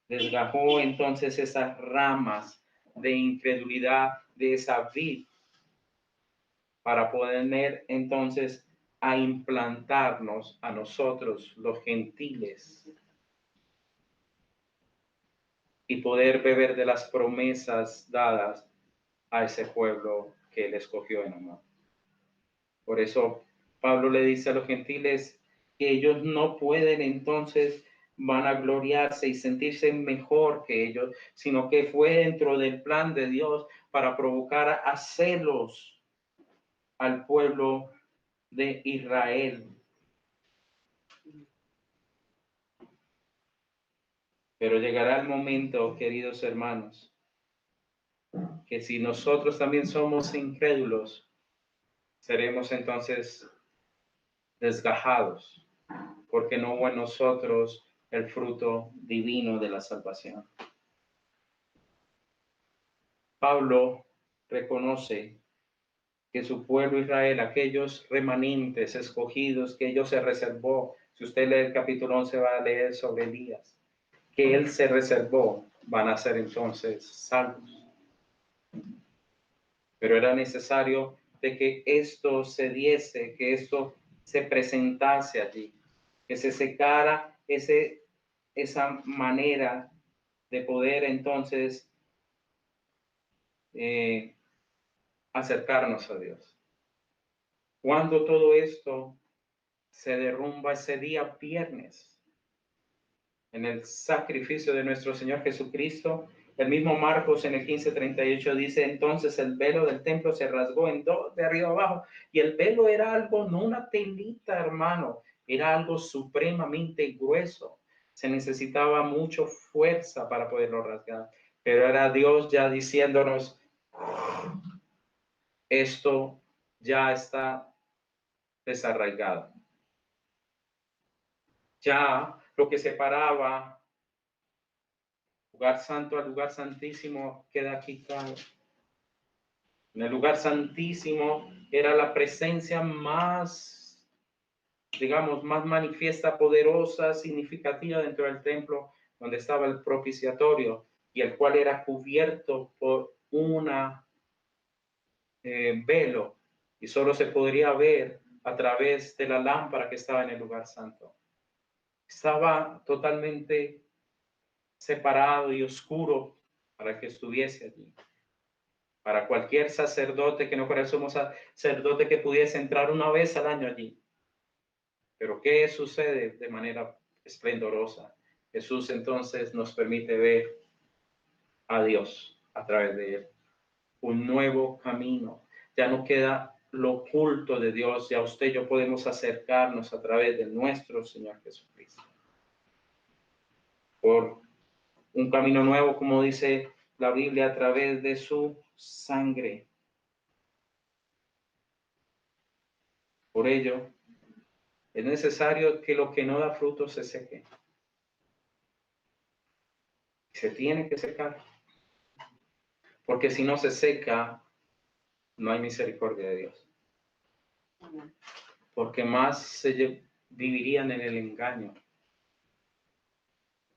Speaker 1: Desgajó entonces esas ramas de incredulidad de esa vid para poder entonces a implantarnos a nosotros, los gentiles, y poder beber de las promesas dadas a ese pueblo que él escogió en amor. Por eso Pablo le dice a los gentiles que ellos no pueden entonces vanagloriarse y sentirse mejor que ellos, sino que fue dentro del plan de Dios para provocar a celos al pueblo de Israel. Pero llegará el momento, queridos hermanos, que si nosotros también somos incrédulos, seremos entonces desgajados, porque no hubo en nosotros el fruto divino de la salvación. Pablo reconoce que su pueblo Israel, aquellos remanentes escogidos que ellos se reservó, si usted lee el capítulo 11 va a leer sobre Elías, que él se reservó, van a ser entonces salvos. Pero era necesario de que esto se diese, que esto se presentase allí, que se secara esa manera de poder entonces acercarnos a Dios. Cuando todo esto se derrumba ese día viernes, en el sacrificio de nuestro Señor Jesucristo, el mismo Marcos en el 15:38 dice, entonces el velo del templo se rasgó en dos, de arriba abajo, y el velo era algo, no una telita, hermano, era algo supremamente grueso. Se necesitaba mucha fuerza para poderlo rasgar, pero era Dios ya diciéndonos, esto ya está desarraigado. Ya lo que separaba lugar santo al lugar santísimo queda quitado. En el lugar santísimo era la presencia más, digamos, más manifiesta, poderosa, significativa dentro del templo, donde estaba el propiciatorio y el cual era cubierto por una velo y solo se podría ver a través de la lámpara que estaba en el lugar santo. Estaba totalmente separado y oscuro para que estuviese allí. Para cualquier sacerdote que no fuera sumo sacerdote que pudiese entrar una vez al año allí. Pero ¿qué sucede de manera esplendorosa? Jesús entonces nos permite ver a Dios a través de él. Un nuevo camino. Ya no queda lo oculto de Dios. Ya usted y yo podemos acercarnos a través de nuestro Señor Jesucristo. Por un camino nuevo, como dice la Biblia, a través de su sangre. Por ello, es necesario que lo que no da fruto se seque. Se tiene que secar. Porque si no se seca, no hay misericordia de Dios. Porque más se vivirían en el engaño.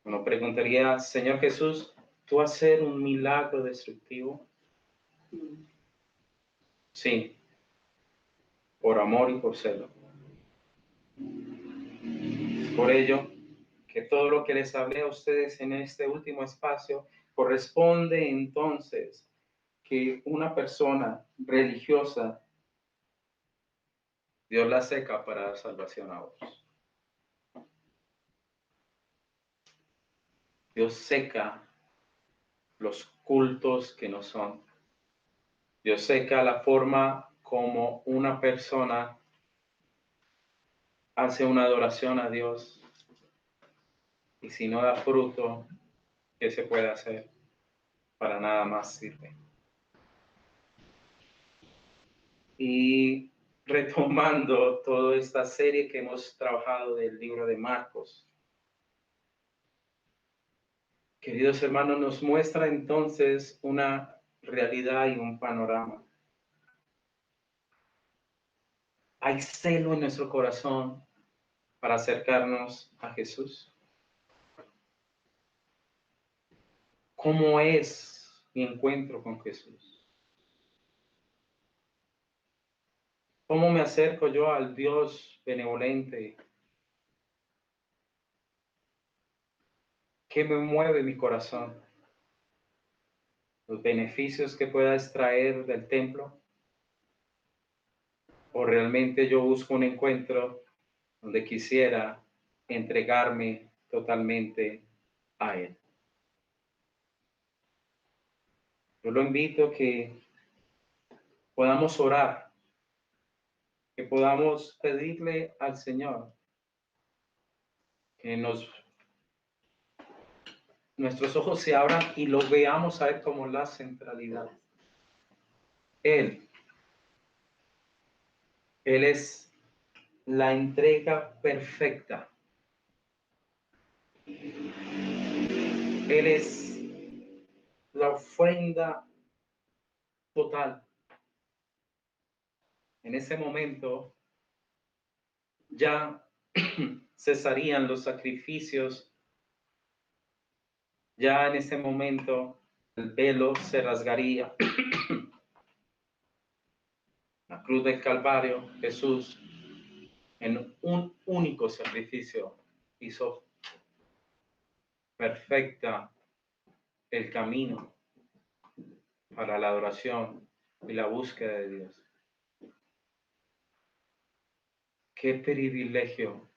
Speaker 1: Uno preguntaría, Señor Jesús, ¿tú hacer un milagro destructivo? Sí, por amor y por celo. Por ello, que todo lo que les hablé a ustedes en este último espacio corresponde entonces que una persona religiosa, Dios la seca para dar salvación a otros. Dios seca los cultos que no son. Dios seca la forma como una persona hace una adoración a Dios. Y si no da fruto, ¿qué se puede hacer? Para nada más sirve. Y retomando toda esta serie que hemos trabajado del libro de Marcos, queridos hermanos, nos muestra entonces una realidad y un panorama. Hay celo en nuestro corazón para acercarnos a Jesús. ¿Cómo es mi encuentro con Jesús? ¿Cómo me acerco yo al Dios benevolente? ¿Qué me mueve mi corazón? ¿Los beneficios que pueda extraer del templo? ¿O realmente yo busco un encuentro donde quisiera entregarme totalmente a Él? Yo lo invito a que podamos orar, que podamos pedirle al Señor que nuestros ojos se abran y lo veamos a Él como la centralidad. Él es la entrega perfecta. Él es la ofrenda total. En ese momento ya cesarían los sacrificios. Ya en ese momento el velo se rasgaría. La cruz del Calvario, Jesús, en un único sacrificio, hizo perfecta el camino para la adoración y la búsqueda de Dios. Qué privilegio,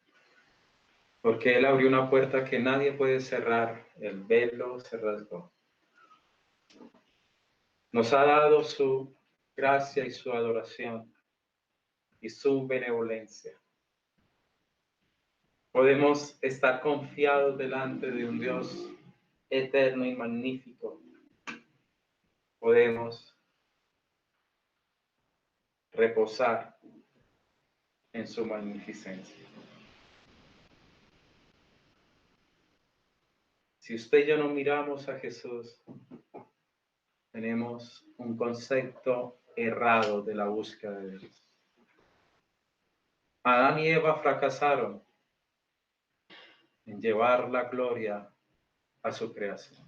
Speaker 1: porque Él abrió una puerta que nadie puede cerrar. El velo se rasgó. Nos ha dado su gracia y su adoración y su benevolencia. Podemos estar confiados delante de un Dios eterno y magnífico. Podemos reposar en su magnificencia. Si usted y yo no miramos a Jesús, tenemos un concepto errado de la búsqueda de Dios. Adán y Eva fracasaron en llevar la gloria a su creación.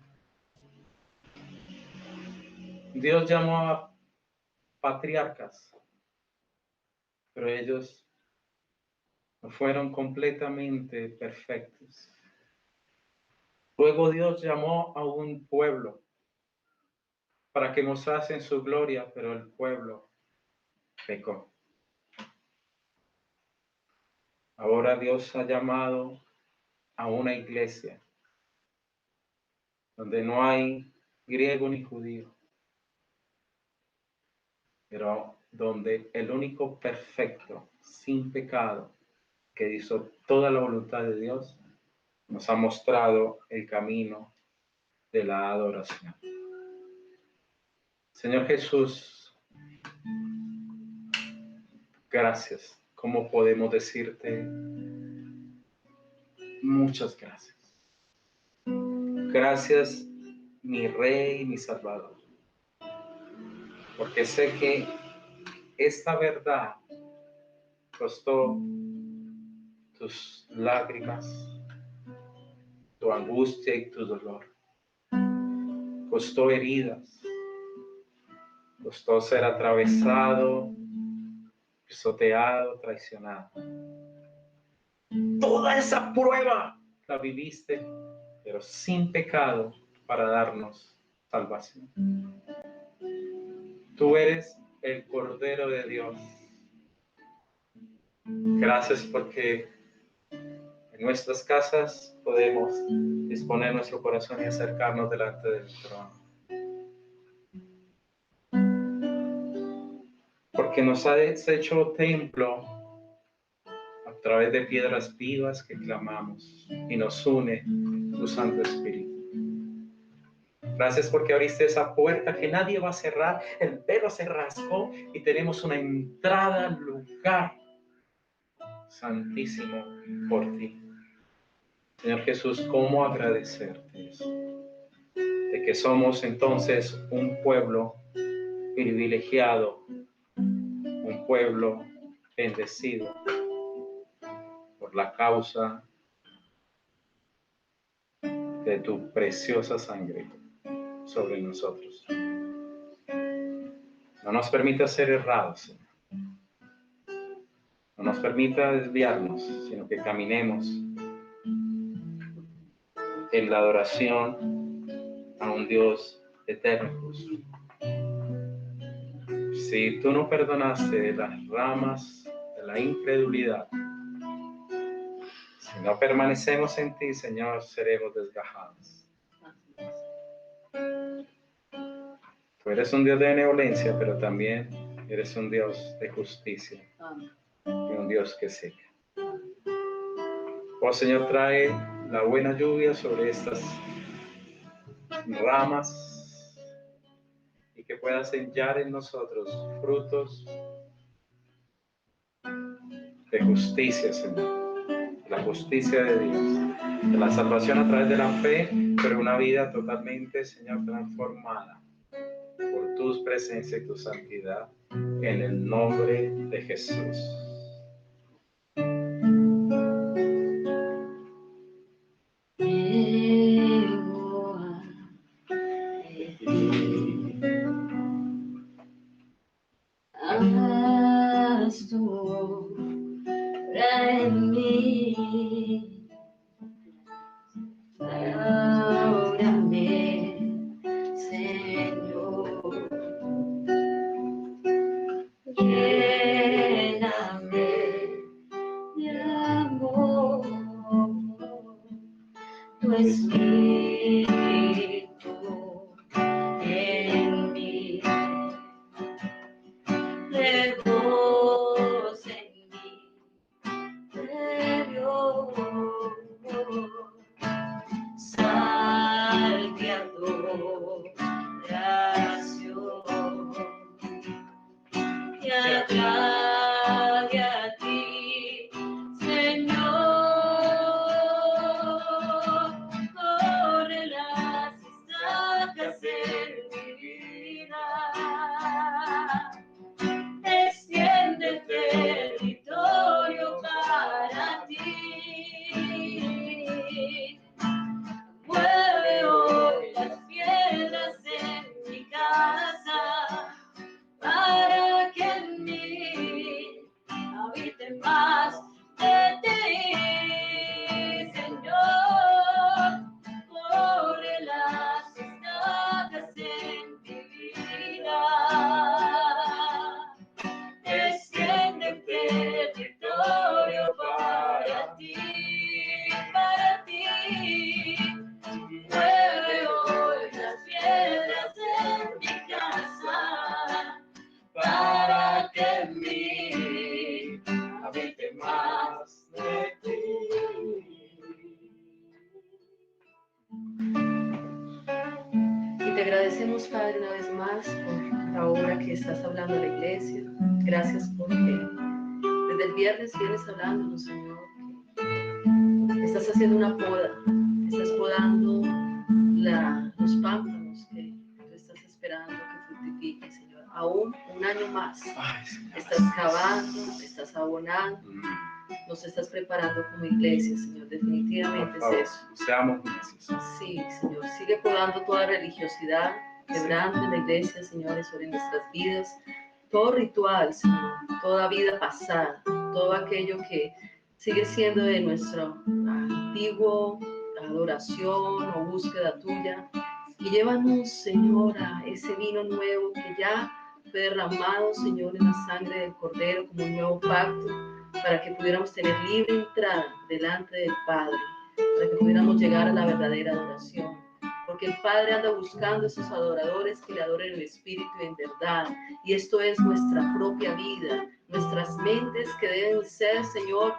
Speaker 1: Dios llamó a patriarcas, pero ellos no fueron completamente perfectos. Luego Dios llamó a un pueblo para que mostrasen su gloria, pero el pueblo pecó. Ahora Dios ha llamado a una iglesia donde no hay griego ni judío, pero donde el único perfecto, sin pecado, que hizo toda la voluntad de Dios, nos ha mostrado el camino de la adoración. Señor Jesús, gracias. ¿Cómo podemos decirte muchas gracias? Gracias, mi Rey y mi Salvador, porque sé que esta verdad costó tus lágrimas, tu angustia y tu dolor. Costó heridas, costó ser atravesado, pisoteado, traicionado. Toda esa prueba la viviste, pero sin pecado, para darnos salvación. Tú eres el Cordero de Dios. Gracias porque en nuestras casas podemos disponer nuestro corazón y acercarnos delante del trono. Porque nos has hecho templo a través de piedras vivas que clamamos y nos une tu Santo Espíritu. Gracias porque abriste esa puerta que nadie va a cerrar, el velo se rasgó y tenemos una entrada al lugar santísimo por ti. Señor Jesús, ¿cómo agradecerte eso? De que somos entonces un pueblo privilegiado, un pueblo bendecido por la causa de tu preciosa sangre sobre nosotros. No nos permita ser errados, Señor. No nos permita desviarnos, sino que caminemos en la adoración a un Dios eterno. Si tú no perdonaste las ramas de la incredulidad, si no permanecemos en ti, Señor, seremos desgajados. Tú eres un Dios de benevolencia, pero también eres un Dios de justicia y un Dios que seca. Oh Señor, trae la buena lluvia sobre estas ramas y que pueda sellar en nosotros frutos de justicia, Señor. La justicia de Dios, de la salvación a través de la fe, pero una vida totalmente, Señor, transformada por tu presencia y tu santidad, en el nombre de Jesús.
Speaker 2: Haz tu obra en mí, órame, Señor, lléname de amor, tu Espíritu en mí. Lejos en mí, de Dios, sal de adoración, que agrade a ti, Señor, corre las estacas en mi vida. Extiende el territorio para ti. Mueve hoy las piedras en mi casa para que en mí habite más de ti, Señor. Corre las estacas en mi vida. Extiende el territorio para ti, para ti. Mueve hoy las piedras en mi casa, para que en mí habite más de ti. Y te agradecemos, Padre, una vez más por la obra que estás hablando a la iglesia. Gracias porque desde el viernes vienes hablándonos, Señor, que estás haciendo una poda, estás podando los pámpanos que tú estás esperando que fructifiquen, Señor. Aún un año más. Estás cavando, estás abonando, nos estás preparando como iglesia, Señor. Definitivamente es eso.
Speaker 1: Seamos necios.
Speaker 2: Sí, Señor. Sigue podando toda religiosidad, quebrando en la iglesia, Señor, sobre nuestras vidas. Todo ritual, Señor, toda vida pasada, todo aquello que sigue siendo de nuestro antiguo adoración o búsqueda tuya. Y llévanos, Señor, a ese vino nuevo que ya fue derramado, Señor, en la sangre del Cordero como un nuevo pacto, para que pudiéramos tener libre entrada delante del Padre, para que pudiéramos llegar a la verdadera adoración. Porque el Padre anda buscando esos adoradores que le adoren en espíritu y en verdad. Y esto es nuestra propia vida, nuestras mentes que deben ser, Señor,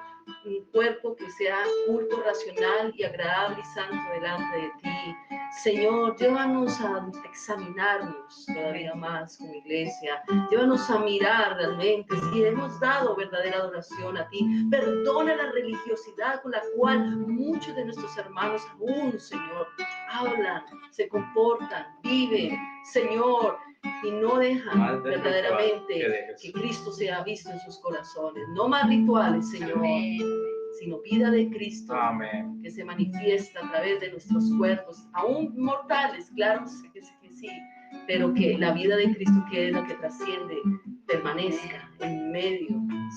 Speaker 2: un cuerpo que sea culto, racional y agradable y santo delante de ti. Señor, llévanos a examinarnos todavía más como iglesia. Llévanos a mirar realmente si hemos dado verdadera adoración a ti. Perdona la religiosidad con la cual muchos de nuestros hermanos aún, Señor, hablan, se comportan, viven, Señor, y no dejan verdaderamente que Cristo sea visto en sus corazones. No más rituales, Señor. Amén. Sino vida de Cristo.
Speaker 1: Amén.
Speaker 2: Que se manifiesta a través de nuestros cuerpos, aún mortales, claro que sí, pero que la vida de Cristo, que es la que trasciende, permanezca en medio,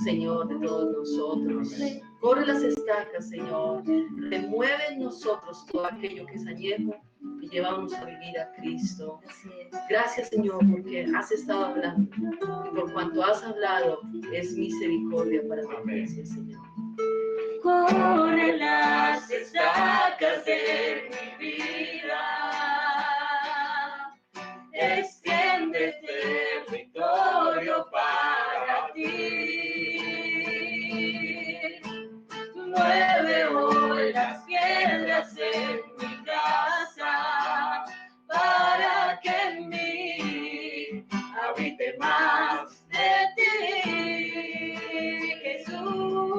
Speaker 2: Señor, de todos nosotros. Amén. Corre las estacas, Señor, remueve en nosotros todo aquello que es añejo y llevamos a vivir a Cristo. Gracias, Señor, porque has estado hablando y por cuanto has hablado es misericordia para tu iglesia, Señor. Corre las estacas de mi vida, extiende el territorio para ti. Mueve hoy las piedras en mi casa, para que en mí habite más de ti, Jesús.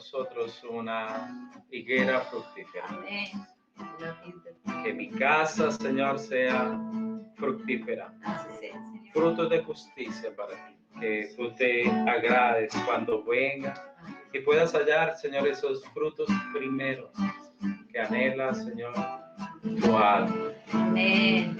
Speaker 1: nosotros una higuera fructífera.
Speaker 3: Amén.
Speaker 1: Que mi casa, Señor, sea fructífera.
Speaker 3: Así sea, Señor.
Speaker 1: Frutos de justicia para ti. Que tú te agrades cuando venga y puedas hallar, Señor, esos frutos primeros que anhela, Señor, tu alma.
Speaker 3: Amén.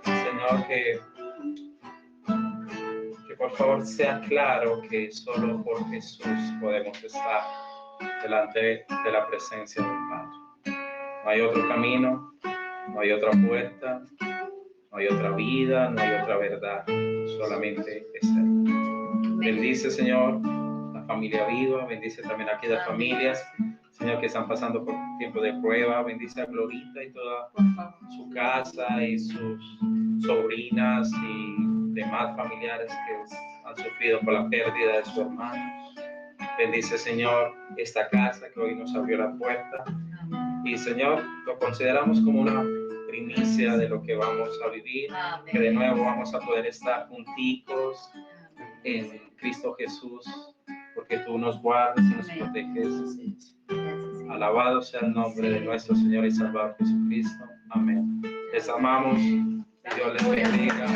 Speaker 1: Señor, que por favor sea claro que solo por Jesús podemos estar delante de la presencia del Padre. No hay otro camino, no hay otra puerta, no hay otra vida, no hay otra verdad, solamente es Él. Bendice, Señor, la familia viva, bendice también a aquellas familias, Señor, que están pasando por tiempo de prueba, bendice a Glorita y toda su casa y sus sobrinas y demás familiares que han sufrido por la pérdida de su hermano. Bendice, Señor, esta casa que hoy nos abrió la puerta. Y, Señor, lo consideramos como una primicia de lo que vamos a vivir, que de nuevo vamos a poder estar junticos en Cristo Jesús, porque tú nos guardas y nos proteges. Alabado sea el nombre de nuestro Señor y Salvador Jesucristo. Amén. Les amamos. Que Dios les bendiga.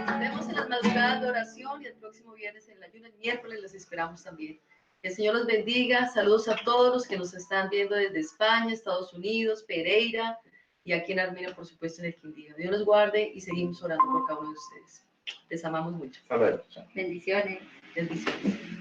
Speaker 2: Nos vemos en las madrugadas de oración y el próximo viernes en el ayuno. El miércoles los esperamos también. Que el Señor los bendiga. Saludos a todos los que nos están viendo desde España, Estados Unidos, Pereira y aquí en Armenia, por supuesto, en el Quindío. Dios los guarde y seguimos orando por cada uno de ustedes. Les amamos mucho.
Speaker 1: A ver.
Speaker 3: Bendiciones.
Speaker 2: Bendiciones.